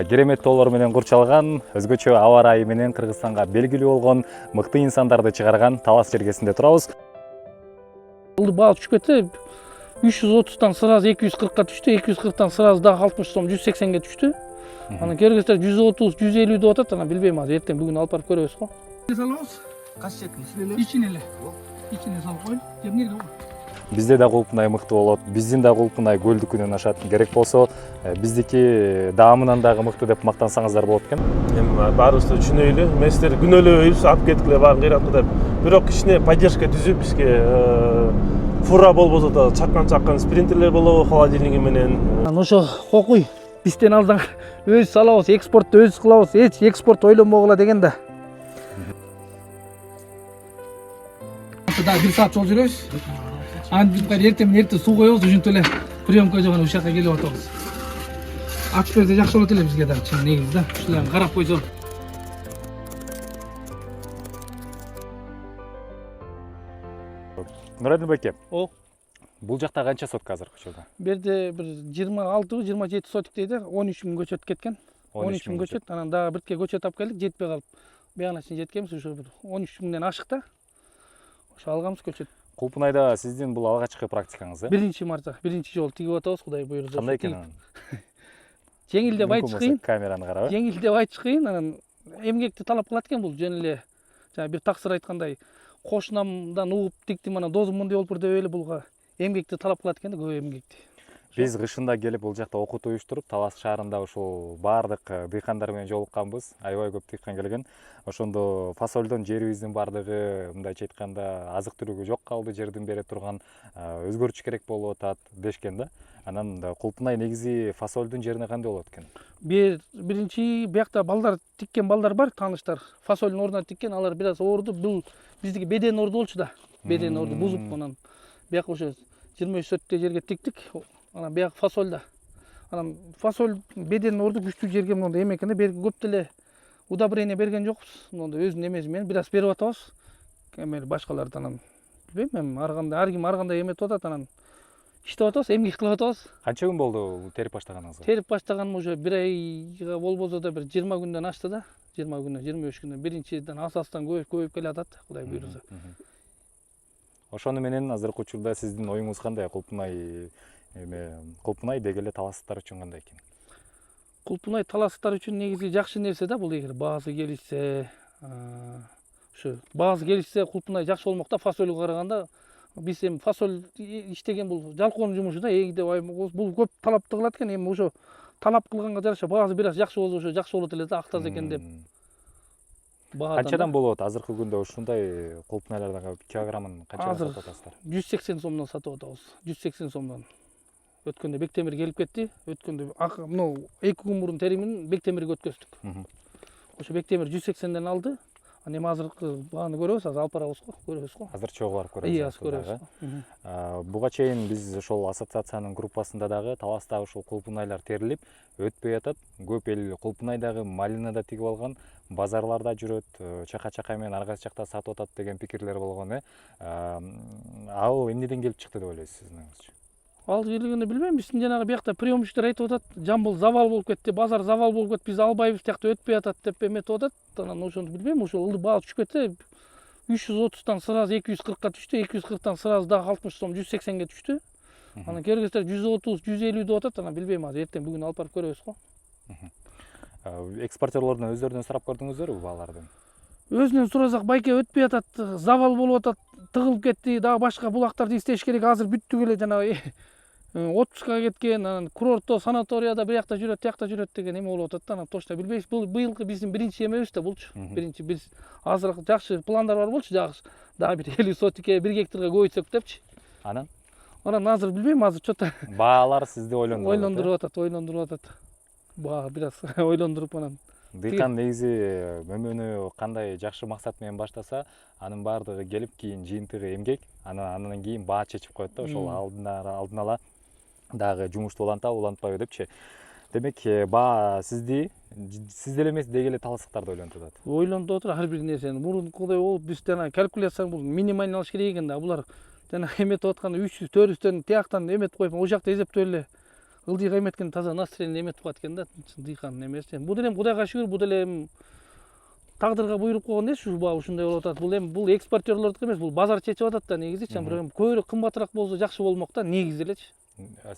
Керемет тоолор менен курчалган, өзгөчө аба ырайы менен Кыргызстанга белгилүү болгон мыкты инсандарды чыгарган Талас жергесинде турабыз. Баа түшүп кетсе 330-тан сразу 240-ка түштү, 240-тан сразу дагы 60 сом 180-ге түштү. Анан көргөздөр 130, 150 деп атат, анан билбейм, азыр эртең бүгүн алып барып көрөбүз го. Салабыз. Кайсы жактын ичине эле? Ичине эле. Ичине салып коелу. Эмнеге? Бизде да кулпунай мыкты болот, биздин да кулпунай көлдүкүнөн ашат. Керек болсо биздики даамынан дагы мыкты деп мактансаңыздар болот экен. Эми баарыбызды түшүнөйлү. Мен силер күнөөлөбөйбүз, алып кеткиле багы кыйратты деп. Бирок кичине поддержка түзүп бизге фура болбосо да чаккан спринтерлер болобу холодильниги менен. Ошо кокуй бизден алдан өз салабыз, экспортты өз кылабыз, эч экспорт ойлонбогула деген да. Да, 1 саат жол жүрөбүз. Эртең суу коебуз, ушинтип эле приемка жагына ушул жака келип атабыз. Ачып берсе жакшы болот эле бизге да, чын негизи да. Ушуларны карап койсо. Нурадил байке, О, бул жакта канча сотка азыр учурда? бу жерде бир 26 27 сотик дейди, 13 000 көчөт кеткен. 13 000 көчөт, анан дагы бирке көчөт алып келдик, жетпей калып. Буягына чейин жеткенбиз, ошо бир 13 000ден ашык да. Ошо алганбыз көчөт. Кулпунайда сиздин бул алгачкы практикаңыз, Биринчи марта, биринчи жолу тигип атабыз, Кудай буйрса. Кандай экен анын? Жеңил деп айтыш кыйын. Камераны карап. Жеңил деп айтыш кыйын, анан эмгекти талап кылат экен бул. Жөн эле жана бир таксыр айткандай, кошунамдан угуп тиктим, анан дозум мындай болуп деп эле булга эмгекти талап кылат экен да, көп эмгекти. Биз кышында келип бул жакта окутуу уюштуруп, Талас шаарында ушул баардык дыйкандар менен жолукканбыз. Аябай көп дыйкан келген. Ошондо фасолдон жерибиздин баардыгы, мындайча айтканда, азык түлүгү жок калды, жердин бере турган, өзгөртүш керек болуп атат дешкен да. Анан Кулпунай негизи фасолдун жерине кандай болот экен? Биринчи биякта балдар тиккен балдар бар, тааныштар. Фасолдун ордуна тиккен, алар бир аз ооруду. Бул биздики беден орду болчу да. Беден орду бузуп, анан бияка ошо 23 сотте жерге тиктик. Анан бияк фасолда. Анан фасоль беден орду күчтүү жерге монда эме экен да, берги көп деле удобрение берген жокпуз. Монда өзүнүн эмеси менен бир аз берип атабыз. Эме башкалардан анан билбейм, эми ар ким ар кандай эметип атат, анан иштеп атабыз, эмгек кылып атабыз. Канча күн болду терип баштаганыңызга? Терип баштаганым уже бир айга болбосо да бир 20 күндөн ашты да. 20 күндөн, 25 күндөн. Биринчиден асастан көбөйүп келе атат, Кудай буйрса. Ошону менен азыркы учурда сиздин оюңуз кандай? Кулпунай деги эле таластар үчүн кандай экен? Кулпунай таластар үчүн негизи жакшы нерсе да, бул эгер баасы келишсе, ушу баасы келишсе Кулпунай жакшы болмок да, фасолго караганда. Биз эми фасоль иштеген бул жалкоонун жумушу да, эгиде бул көп талапты кылат экен, эми ошо талап кылганга жараша баасы бир аз жакшы болсо ошо жакшы болот эле да, актаз экен деп. Канчадан болот азыркы күндө ушундай кулпунайлардан килограммын канчадан сатып атасыздар? 180 сомдон сатып атабыз. 180 сомдон. Өткөндө Бектемир келип кетти. Өткөндө мына 2 күн мурун теримин Бектемирге өткөздүк. Ошо Бектемир 180ден алды. Анан эми азыркы бааны көрөбүз, азыр алып барабыз го, көрөбүз го. Азыр чогуу барып көрөбүз. Iya, көрөбүз. Буга чейин биз ошол ассоциациянын группасында дагы Таласта ушул кулпунайлар терилип, өтпөй атат. Көп эл кулпунайдагы малинада тигип алган, базарларда жүрөт, чака менен ар кайсы жакта сатып атат деген пикирлер болгон, Ал эмнеден келип чыкты деп ойлойсуз сиздин оюңузча? Ал келгенде билбейм, биздин жанагы биякта приемщиктер айтып атат, жамбыл завал болуп кетти, базар завал болуп кетти, биз албайбыз, тиякта өтпөй атат деп эметип атат. Анан ошону билбейм, ошол баа түшүп кетсе 330-тан сразу 240-ка түштү, 240-тан сразу дагы 60 сом 180-ге түштү. Анан көргөздөр 130, 150 деп атат, анан билбейм, азыр эртең бүгүн алып барып көрөбүз го. Экспортерлордон өздөрүнөн сурап көрдүңүздөрбү бааларды? Өзүнөн сурасак, байке өтпөй атат, завал болуп атат, тыгылып кетти, дагы башка булактарды издеш керек, азыр бүттүк эле, жанагы отпускага кеткен, анан курортто, санаторияда биякта жүрөт, тиякта жүрөт деген эме болуп атат да, анан точно билбейбиз. Бул быйылкы биздин биринчи эмебиз да булчу. Биринчи биз азыр жакшы пландар бар болчу, дагы бир 50 сотикке 1 гектарга көбөйтсөк депчи. Анан Азыр билбейм, азыр чото баалар сизди ойлондуруп атат. Баа бир аз ойлондуруп анан. Дыйкан негизи мөмөнү кандай жакшы максат менен баштаса, анын баардыгы келип кийин жыйынтыгы эмгек, анан кийин баа чечип коет да, ошол алдын ала дагы жумушту улантпайбы депчи. Демек, баа сиз деле эмес, деги эле таластыктарды ойлонтуп атат. Ойлонтуп отур ар бир нерсени. Мурункудай болуп биз жана калькуляцияны бул минимальный алыш керек экен да. Булар жана эметип атканда 300-400төн тияктан эметип коюп, ошол жакта эсептеп эле ылдыйга эметкен таза настроение эметип калат экен да дыйкан немеси. Бул деле Кудайга шүгүр, бул деле тагдырга буйруп койгон эс ушул ушундай болуп атат. Бул экспортерлордуку эмес, бул базар чечип атат да негизичи. Бирок көбүрөөк кымбатыраак болсо жакшы болмок да негизи элечи.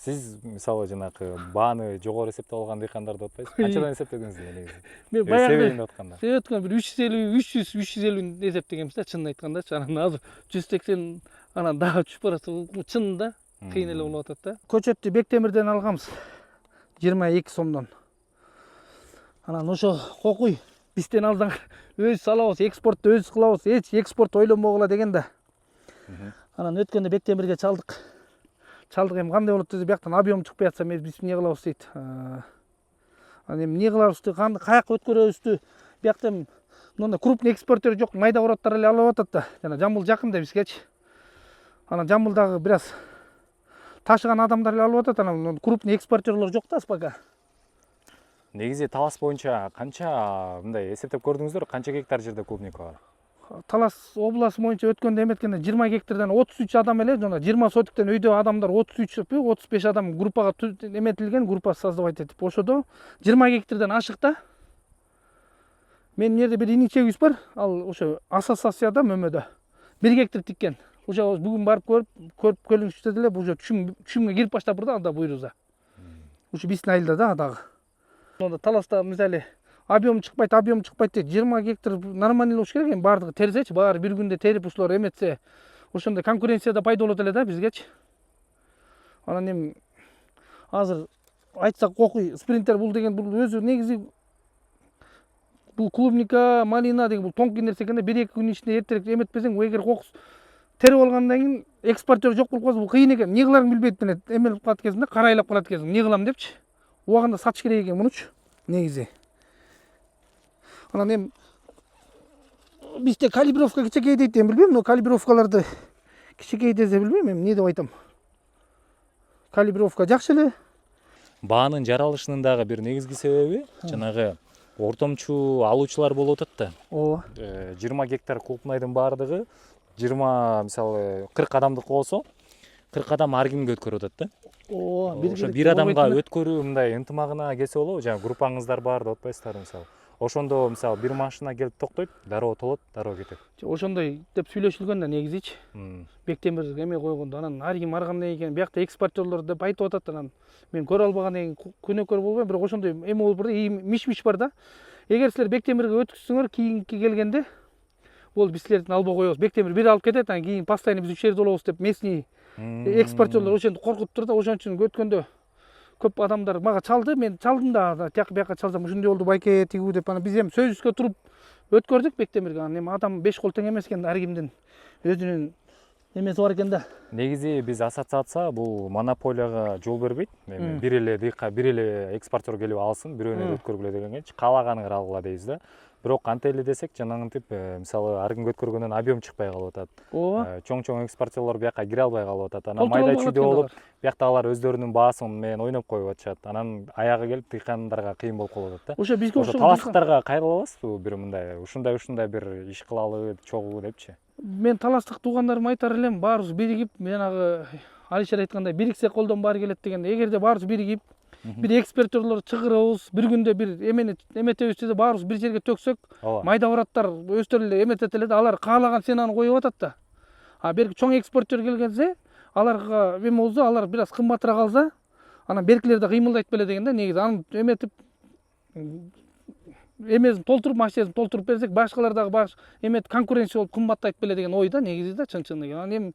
Сиз мисалы жанагы бааны жогору эсептеп алган дыйкандарды атпайсыз? Канчадан эсептедиңиз негизи? Мен баягы себебин деп атканда. өткөн бир 350 эсептегенбиз да, чынын айткандачы. Анан азыр 180 анан дагы түшүп барат. Чын да, кыйын эле болуп атат да. Көчөттү Бектемирден алганбыз. 22 сомдон. Анан ошо кокуй бизден алсаң өзүбүз алабыз, экспортты өзүбүз кылабыз, эч экспорт ойлонбогула деген да. Анан өткөндө Бектемирге чалдык. Чалдык эми кандай болот десе, бияктан объем чыкпай атса биз эмне кылабыз дейт. Анан эми эмне кылабызды, каяка өткөрөбүздү, бияктан мындай крупный экспортер жок, майда ороттор эле алып атат да. Жана Жамбыл жакын да бизгечи. Анан Жамбылдагы бир аз ташыган адамдар эле алып атат, анан крупный экспортерлор жок да пока. Негизи Талас боюнча канча мындай эсептеп көрдүңүздөр, канча гектар жерде клубника бар? Талас областы боюнча өткөндө эметкенде 20 гектардан 33 адам эле, жана 20 сотиктен өйдө адамдар 33-35 адам группага эметилген, группа создавать этип ошодо 20 гектардан ашыкта. Менин жерде бир иничегибиз бар, ал ошо ассоциацияда мөмөдө 1 гектар тиккен. Ошо бүгүн барып көрүп келиңизчи деле, ошо түшүмгө кирип баштап да анда буйруза. Ошо биздин айылда да дагы. Онда Таласта мисалы объем чыкпайт дейт. 20 гектар нормально болуш керек, эми баардыгы терсечи, баары бир күндө терип ушулар эметсе, ошондой конкуренцияда пайда болот эле да бизгечи. Анан эми азыр айтсак кокуй спринтер бул деген бул өзү негизи бул клубника, малина деген бул тонкий нерсе экен да, 1-2 күн ичинде эртерээк эметпесең, эгер кокус терип алгандан кийин экспортер жок болуп калса бул кыйын экен. Эмне кыларын билбейт эле, эмелип калат кезинде, карайлап калат кезинде, эмне кылам депчи. Убагында сатыш керек экен мунучу негизи. Анан эми бизде калибровка кичинекей дейт, эми билбейм, но калибровкаларды кичинекей десе билбейм, эми эмне деп айтам. Калибровка жакшы эле. Баанын жаралышынын дагы бир негизги себеби жанагы ортомчу алуучулар болуп атат да. Ооба. 20 гектар клубнайдын баардыгы 20 мисалы 40 адамдык болсо 40 адам ар кимге өткөрүп атат да. Ооба, Ошо бир адамга өткөрүү мындай ынтымагына келсе болобу, жана группаңыздар бар деп атпайсыздарбы мисалы. Ошондо мисалы бир машина келип токтойт, дароо толот, дароо кетет. Ошондой деп сүйлөшүлгөн да негизичи. Бектемир эме койгондо, анан ар ким ар кандай экен, биякта экспортерлор деп айтып атат, анан мен көрө албагандан кийин күнөөкөр болбойм, бирок ошондой эме болуп бар да, миш бар да. Эгер силер Бектемирге өткүзсөңөр, кийинки келгенде бул биз силердин албай коебуз. Бектемир бир алып кетет, анан кийин постоянно биз үч жерде болобуз деп местный экспортерлор ошентип коркутуп тур да. Ошон үчүн өткөндө көп адамдар мага чалды, мен чалдым да, тияк бияка чалсам ушундай болду байке тигүү деп, анан биз эми сөзүбүзгө туруп өткөрдүк Бектемирге. Анан эми адам 5 кол тең эмес экен, ар кимдин өзүнүн эмеси бар экен да. Негизи биз ассоциация бул монополияга жол бербейт. Эми бир эле дыйка, бир эле экспортер келип алсын, бирөөнү өткөргүлө дегенге каалаганыңар алгыла дейбиз да. Бирок канта эле десек, жанагынтип мисалы ар кимге өткөргөндөн объем чыкпай калып атат. Ооба. Чоң экспортерлор бияка кире албай калып атат. Анан майда чүйдө болуп, бияктагылар өздөрүнүн баасын менен ойноп коюп атышат. Анан аягы келип дыйкандарга кыйын болуп калып атат да. Ошо бизге ошо таластыктарга кайрыла аласызбы бир мындай ушундай бир иш кылалы, чогуу депчи? Мен таластык туугандарыма айтар элем, баарыбыз биригип, жанагы Алишер айткандай, бириксек колдон баары келет дегенде, эгерде баарыбыз биригип, бир экспортерлор чыгарабыз, бир күндө бир эметебиз десе, баарыбыз бир жерге төксөк, майда бараттар өздөрү эле эметет эле да, алар каалаган ценаны коюп атат да. А берки чоң экспортер келгенде, аларга эме болсо, алар бир аз кымбатыраак алса, анан беркилер да кыймылдайт беле деген да, негизи аны эметип эмесин толтуруп, машинасин толтуруп берсек, башкалар дагы эметип конкуренция болуп кымбаттайт беле деген ой да, негизи да, чын-чынын. Анан эми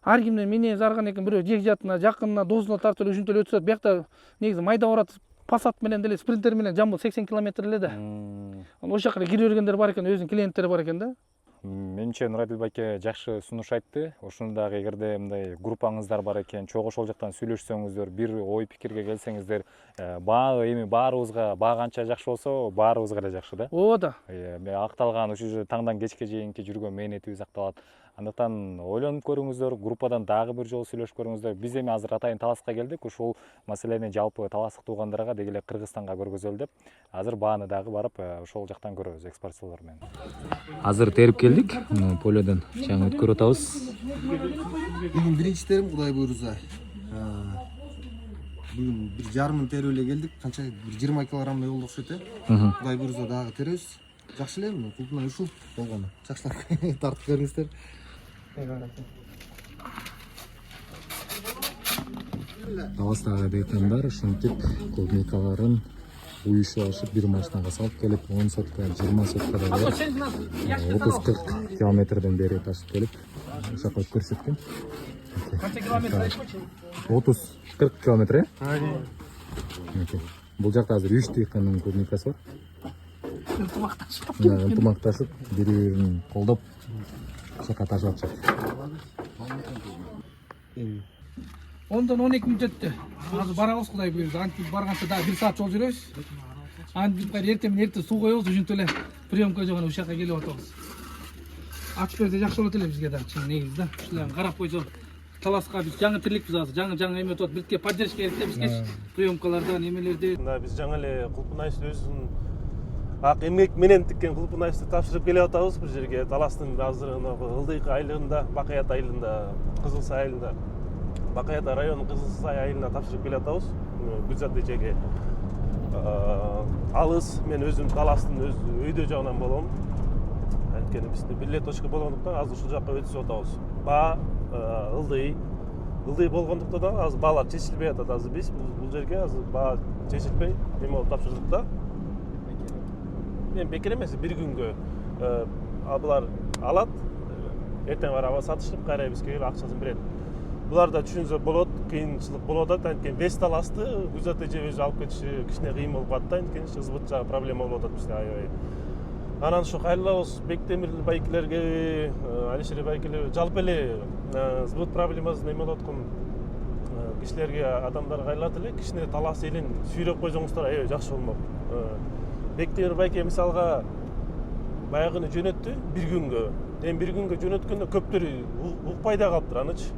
ар кимдин минез арган экен, бирөө жекжатына, жакынына, досуна тартып эле ушинтип эле өтүп атат. Биякта негизи майда барат Passat менен деле, спринтер менен Жамбыл 80 км эле да. Анан ошол жака кире бергендер бар экен, өзүнүн клиенттери бар экен да. Менимче Нурадил байке жакшы сунуш айтты. Ошону дагы эгерде мындай группаңыздар бар экен, чогуу ошол жактан сүйлөшсөңүздөр, бир ой пикирге келсеңиздер, баа эми баарыбызга баа канча жакшы болсо, баарыбызга эле жакшы да. Ооба да. Акталган ушул таңдан кечке чейинки жүргөн мээнетибиз акталат. Андыктан ойлонуп көрүңүздөр, группадан дагы бир жолу сүйлөшүп көрүңүздөр. Биз эми азыр атайын Таласка келдик, ушул маселени жалпы таластык туугандарга деги эле Кыргызстанга көргөзөлү деп, азыр бааны дагы барып ошол жактан көрөбүз экспортерлор менен. Азыр терип келдик, полёдон чаң өткөрүп атабыз. Менин биринчилерим Кудай буйруза. Бүгүн 1,5 мың терүү эле келдик. Канча 20 килограммдай болду окшойт э. Кудай буйруса дагы теребиз. Жакшы эле мына кулпунай ушул болгону. Жакшылап тартып бериңиздер. Таластагы дыйкандар ушинтип клубникаларын уюшулашып бир машинага салып келип 10 сотка 20 соткада 30-40 километрден бери ташып келип ошо коюп көрсөткөн. Канча километр айтпачы? 30-40 километр э? Бул жакта азыр 3 дыйкандын клубникасы бар. Ынтымакташып бири-бирин колдоп жака ташып атышат. 10-дан 12 мүнөт өттү. Азыр барабыз Кудай буйруса. Антип барганча дагы 1 саат жол жүрөбүз. Антип эртең менен эрте суу коебуз, ушинтип эле приемка жагына ушул жака келип атабыз. Ачып берсе жакшы болот эле бизге да, чын негизи да. Ушуларга карап койсо таласка биз жаңы тириликпиз азыр. Жаңы эме өтөт. Бирге поддержка керек да бизге. Приемкаларда, немелерде. Мына биз жаңы эле Кулпунайс өзүнүн ак эмгек менен тиккен Кулпунайсты тапшырып келип атабыз бир жерге. Таластын азыр Ылдыйкы айылында, Бакаят айылында, Кызылсай айылында, Бакаят районунун Кызылсай айылына тапшырып келип атабыз. Гүлзат эжеге. Алыс мен өзүм Таластын өз өйдө жагынан болом. Анткени бизде бир эле точка болгондуктан азыр ушул жакка өтүп атабыз. Ылдый болгондуктан да азыр баалар чечилбей атат. Азыр биз бул жерге азыр баа чечилбей эме болуп тапшырдык да. Мен бекер эмес, бир күнгө булар алат, эртең бараба сатышып, кайра бизге келип акчасын берет. Булар да түшүнсө болот, кыйынчылык болуп атат. Анткени Вест Таласты Гүлзат эже өзү алып кетиши кичине кыйын болуп калат да. Анткени сбыт жагы проблема болуп атат бизде аябай. Анан ушу кайрылабыз Бектемир байкелерге, Алишер байкелерге жалпы эле сбыт проблемасын эме болуп аткан кишилерге, адамдарга кайрылат эле, кичине Талас элин сүйрөп койсоңуздар аябай жакшы болмок. Бектемир байке мисалга баягыны жөнөттү бир күнгө. Эми бир күнгө жөнөткөндө көптөрү укпай да калыптыр анычы.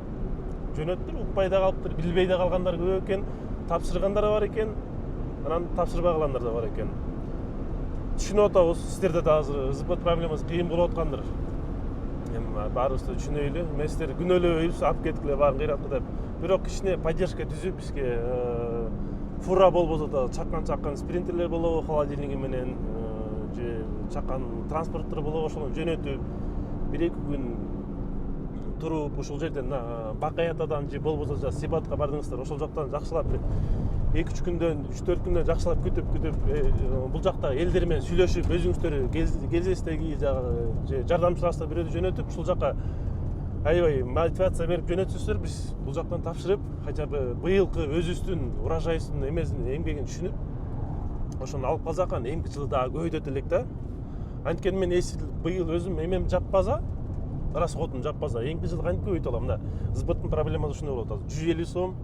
Жөнөттүр, укпай да калыптыр, билбей да калгандар көп экен, тапшыргандар бар экен, анан тапшырбай калгандар да бар экен. Түшүнүп атабыз, сиздерде да азыр сбыт проблемасы кыйын болуп аткандыр. Эми баарыбыз да түшүнөйлү. Мен сиздер күнөөлөбөйбүз, алып кеткиле баарын кыйратты деп. Бирок кичине поддержка түзүп бизге фура болбосо да чаккан спринтерлер болобу холодильниги менен же чаккан транспорттор болобу ошону жөнөтүп 1-2 күн туруп ушул жерден Бакаятадан же болбосо Сибатка бардыңыздар, ошол жактан жакшылап 2-3 күндөн 3-4 күндөн жакшылап күтүп бул жакта элдер менен сүйлөшүп өзүңүздөр кездестеги же жардамчыларыңыздар бирөөдү жөнөтүп ушул жака аябай мотивация берип жөнөтсөздөр биз бул жактан тапшырып хотя бы быйылкы өзүбүздүн урожайыбыздын эмесин эмгегин түшүнүп ошону алып калсак анан эмки жылы дагы көбөйтөт элек да. Анткени мен быйыл өзүм эмем жаппаса, расходун жаппаса эмки жылы кантип көбөйтө алам да. Сбыттын проблемасы ушундай болуп атат. 150 сом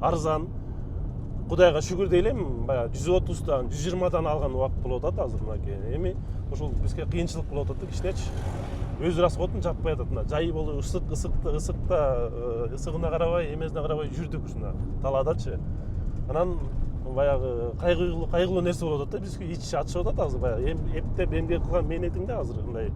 арзан. Кудайга шүгүр дейлем, баягы 130дан 120дан алган убакыт болуп атат азыр мынакей. Эми ошол бизге кыйынчылык болуп атат да кичинечи. Өз расходун жаппай атат. Мына жай болуп ысыгына карабай, эмесине карабай жүрдүк ушуна талаадачы. Анан баягы кайгылуу нерсе болуп атат да, бизге ич ачышып атат азыр баягы эптеп эмгек кылган мээнетиң да азыр кандай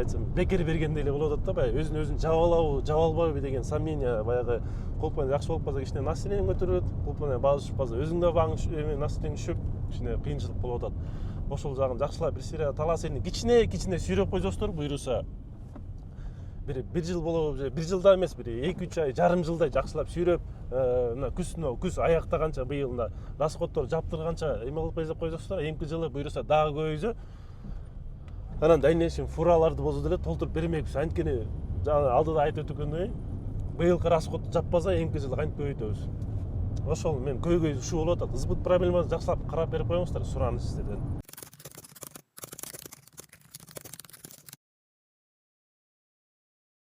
айтсам бекер бергендей эле болуп атат да, баягы өзүн жаба албайбы деген сомнение баягы Кулпунай жакшы болуп калса кичине настроениең көтөрүлөт, Кулпунай баары түшүп калса өзүң да баың настроениең түшүп кичине кыйынчылык болуп атат. Ошол жагын жакшылап бир сыйра Талас элин кичине сүйрөп койсоңуздар буйруса бир жыл болобу же бир жылда эмес бир 2-3 ай жарым жылдай жакшылап сүйрөп мына күз аяктаганча быйыл мына расходдор жаптырганча эме кылып койсоңуздар эмки жылы буйруса дагы көбөйсө анан дальнейшем фураларды болсо деле толтуруп бермекпиз. Анткени жана алдыда айтып өткөндөй быйылкы расходду жаппаса эмки жылы кантип көбөйтөбүз. Ошол мен көйгөй ушул болуп атат. Сбыт проблемасын жакшылап карап берип коюңуздар, сураныч сиздерден.